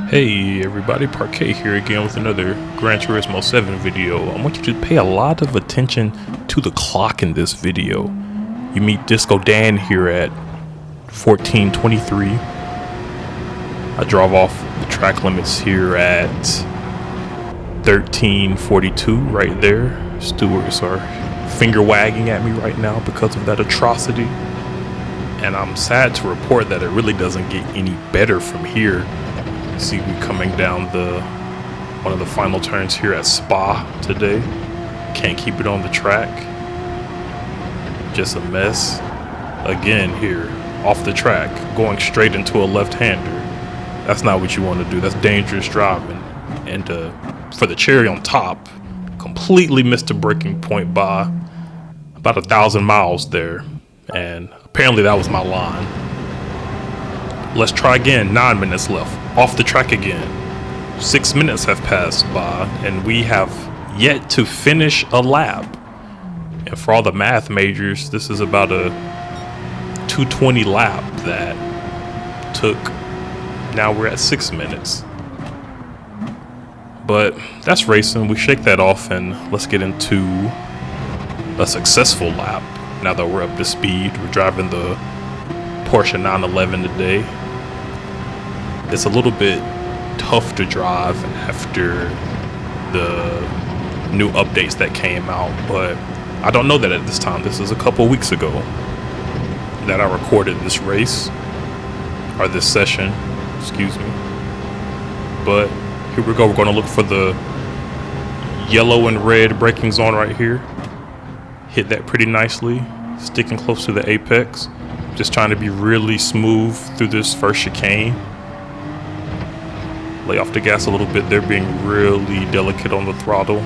Hey everybody, Parquet here again with another Gran Turismo 7 video. I want you to pay a lot of attention to the clock in this video. You meet Disco Dan here at 14:23. I drove off the track limits here at 13:42 right there. Stewards are finger wagging at me right now because of that atrocity. And I'm sad to report that it really doesn't get any better from here. See, we coming down one of the final turns here at Spa today. Can't keep it on the track. Just a mess. Again here, off the track, going straight into a left-hander. That's not what you want to do. That's dangerous driving. And for the cherry on top, completely missed the breaking point by about 1,000 miles there. And apparently that was my line. Let's try again. 9 minutes left. Off the track again. 6 minutes have passed by and we have yet to finish a lap. And for all the math majors, this is about a 220 lap that took. Now we're at 6 minutes. But that's racing. We shake that off and let's get into a successful lap. Now that we're up to speed, we're driving the Porsche 911 today. It's a little bit tough to drive after the new updates that came out, but I don't know that at this time. This is a couple weeks ago that I recorded this race, or this session, excuse me. But here we go. We're going to look for the yellow and red braking zone right here. Hit that pretty nicely, sticking close to the apex. Just trying to be really smooth through this first chicane. Lay off the gas a little bit there, being really delicate on the throttle.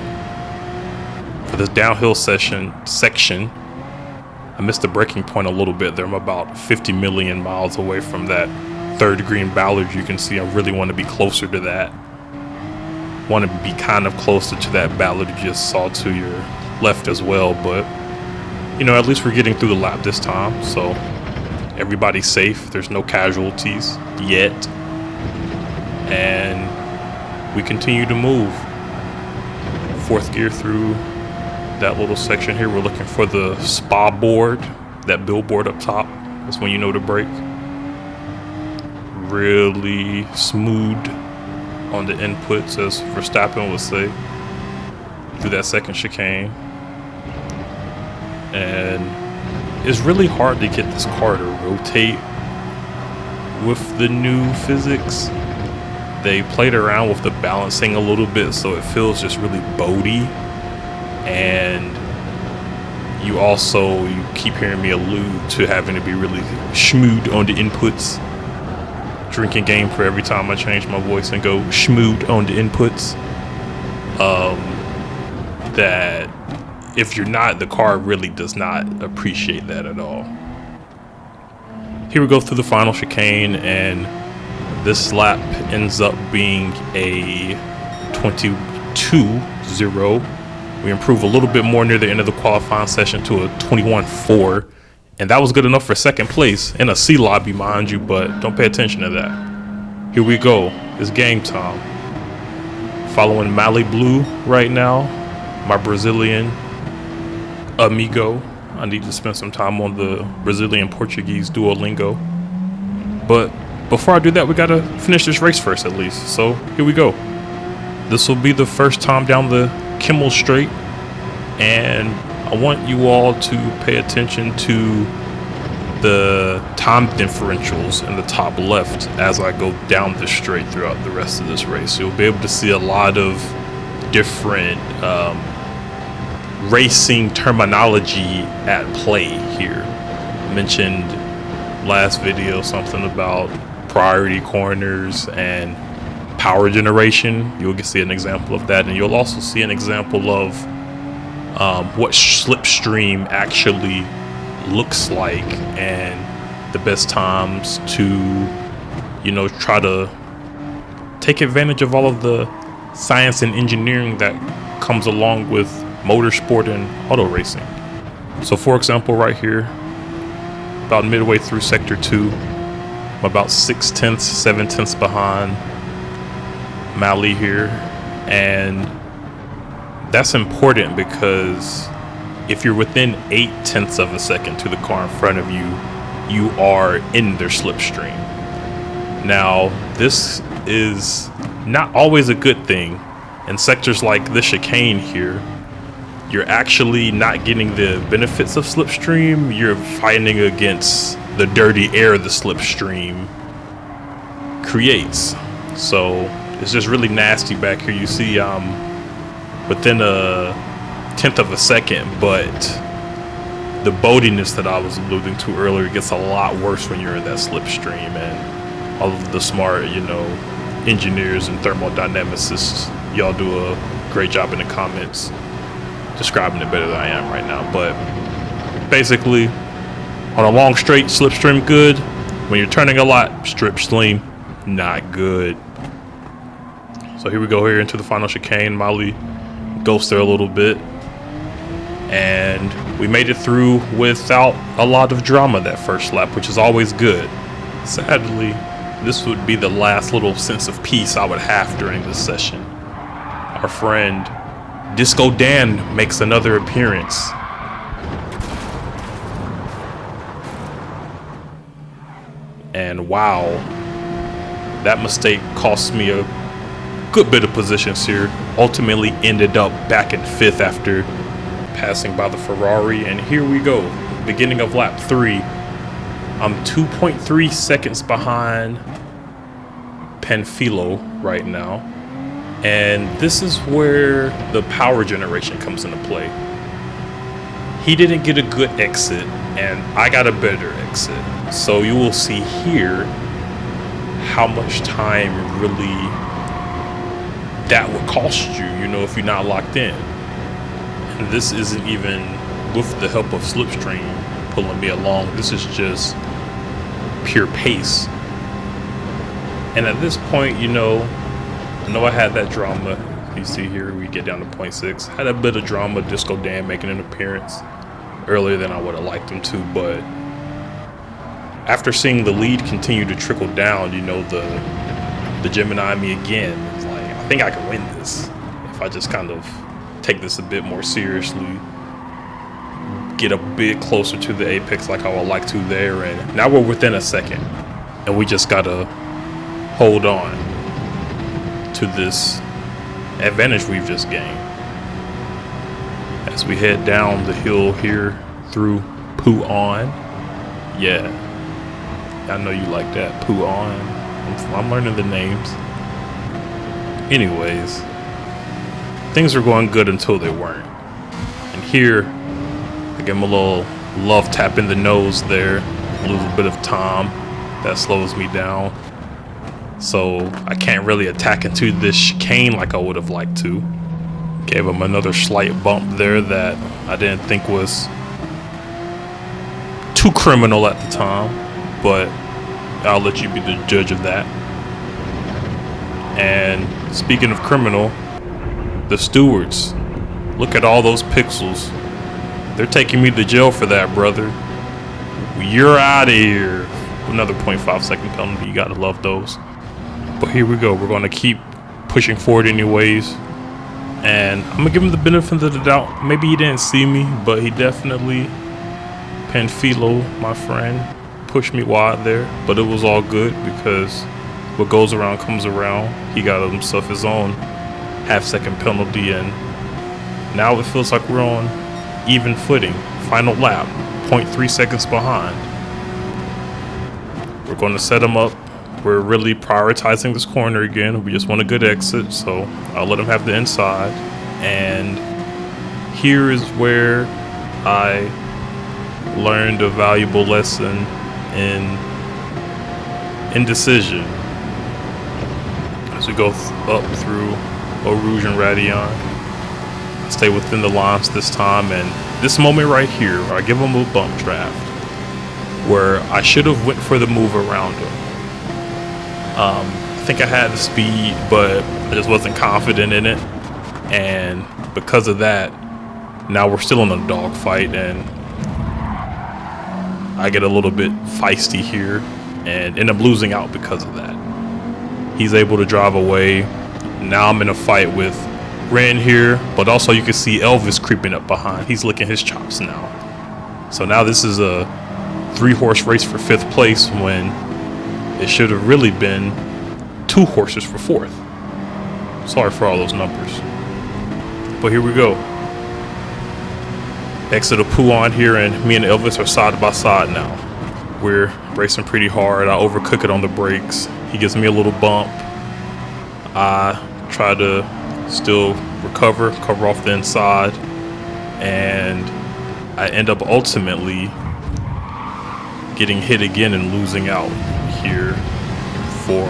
For this downhill section, I missed the braking point a little bit there. I'm about 50 million miles away from that third green ballard. You can see I really want to be closer to that. Want to be kind of closer to that ballard you just saw to your left as well. But, you know, at least we're getting through the lap this time. So everybody's safe. There's no casualties yet. And we continue to move. Fourth gear through that little section here. We're looking for the Spa board, that billboard up top. That's when you know to brake. Really smooth on the inputs, as Verstappen would say, through that second chicane. And it's really hard to get this car to rotate with the new physics. They played around with the balancing a little bit, so it feels just really boaty. And you keep hearing me allude to having to be really schmood on the inputs. Drinking game for every time I change my voice and go schmood on the inputs. That if you're not, the car really does not appreciate that at all. Here we go through the final chicane, and this lap ends up being a 22.0. We improve a little bit more near the end of the qualifying session to a 21.4. And that was good enough for second place in a C lobby, mind you, but don't pay attention to that. Here we go. It's game time. Following Mali Blue right now, my Brazilian amigo. I need to spend some time on the Brazilian Portuguese Duolingo. But before I do that, we gotta finish this race first at least. So here we go. This will be the first time down the Kimmel Straight, and I want you all to pay attention to the time differentials in the top left as I go down the straight throughout the rest of this race. You'll be able to see a lot of different racing terminology at play here. Mentioned last video something about priority corners and power generation. You'll see an example of that, and you'll also see an example of what slipstream actually looks like and the best times to, you know, try to take advantage of all of the science and engineering that comes along with motorsport and auto racing. So for example, right here, about midway through sector 2, I'm about 6/10, 7/10 behind Mali here, and that's important because if you're within 0.8 of a second to the car in front of you, you are in their slipstream. Now, this is not always a good thing. In sectors like the chicane here, you're actually not getting the benefits of slipstream. You're fighting against the dirty air the slipstream creates. So it's just really nasty back here. You see within a 1/10 of a second, but the boatiness that I was alluding to earlier gets a lot worse when you're in that slipstream. And all of the smart, engineers and thermodynamicists, y'all do a great job in the comments describing it better than I am right now. But basically, on a long straight, slipstream good. When you're turning a lot, slipstream not good. So here we go here into the final chicane. Mali goes there a little bit, and we made it through without a lot of drama that first lap, which is always good. Sadly, this would be the last little sense of peace I would have during this session. Our friend Disco Dan makes another appearance. And wow, that mistake cost me a good bit of positions here. Ultimately ended up back in 5th after passing by the Ferrari. And here we go, beginning of lap 3. I'm 2.3 seconds behind Panfilo right now. And this is where the power generation comes into play. He didn't get a good exit, and I got a better exit. So you will see here how much time really that would cost you, if you're not locked in. And this isn't even with the help of slipstream pulling me along. This is just pure pace. And at this point, I know I had that drama. You see here, we get down to 0.6. Had a bit of drama, Disco Dan making an appearance earlier than I would have liked him to, but after seeing the lead continue to trickle down, the Gemini me again, it's like, I think I can win this if I just kind of take this a bit more seriously, get a bit closer to the apex like I would like to there. And now we're within a second, and we just gotta hold on to this advantage we've just gained as we head down the hill here through Puan. Yeah, I know you like that, Puan. I'm learning the names. Anyways, things were going good until they weren't. And here, I give him a little love tap in the nose there, a little bit of time. That slows me down. So I can't really attack into this chicane like I would have liked to. Gave him another slight bump there that I didn't think was too criminal at the time, but I'll let you be the judge of that. And speaking of criminal, the stewards, look at all those pixels. They're taking me to jail for that, brother. You're out of here. Another 0.5 second penalty. You gotta love those. But here we go. We're gonna keep pushing forward anyways. And I'm gonna give him the benefit of the doubt. Maybe he didn't see me, but he definitely, Panfilo, my friend, pushed me wide there. But it was all good because what goes around comes around. He got himself his own half-second penalty, and now it feels like we're on even footing. Final lap, 0.3 seconds behind. We're going to set him up. We're really prioritizing this corner again. We just want a good exit, so I'll let him have the inside. And here is where I learned a valuable lesson in indecision. As we go up through Eau Rouge and Radion, stay within the lines this time. And this moment right here, I give him a bump draft where I should have went for the move around him. I think I had the speed, but I just wasn't confident in it. And because of that, now we're still in a dogfight, and I get a little bit feisty here and end up losing out because of that. He's able to drive away. Now I'm in a fight with Gran here, but also you can see Elvis creeping up behind. He's licking his chops now. So now this is a 3-horse race for 5th place when it should have really been 2 horses for 4th. Sorry for all those numbers. But here we go. Exit a poo on here, and me and Elvis are side by side now. We're racing pretty hard. I overcook it on the brakes. He gives me a little bump. I try to still cover off the inside, and I end up ultimately getting hit again and losing out here for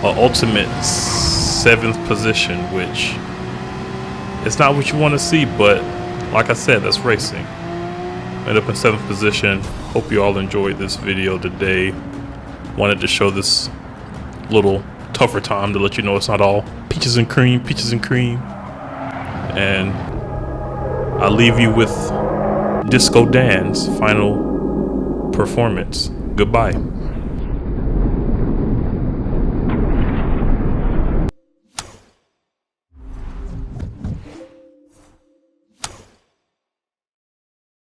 an ultimate 7th position, which is not what you want to see, but like I said, that's racing. End up in 7th position. Hope you all enjoyed this video today. Wanted to show this little tougher time to let you know it's not all peaches and cream. And I leave you with Disco Dan's final performance. Goodbye.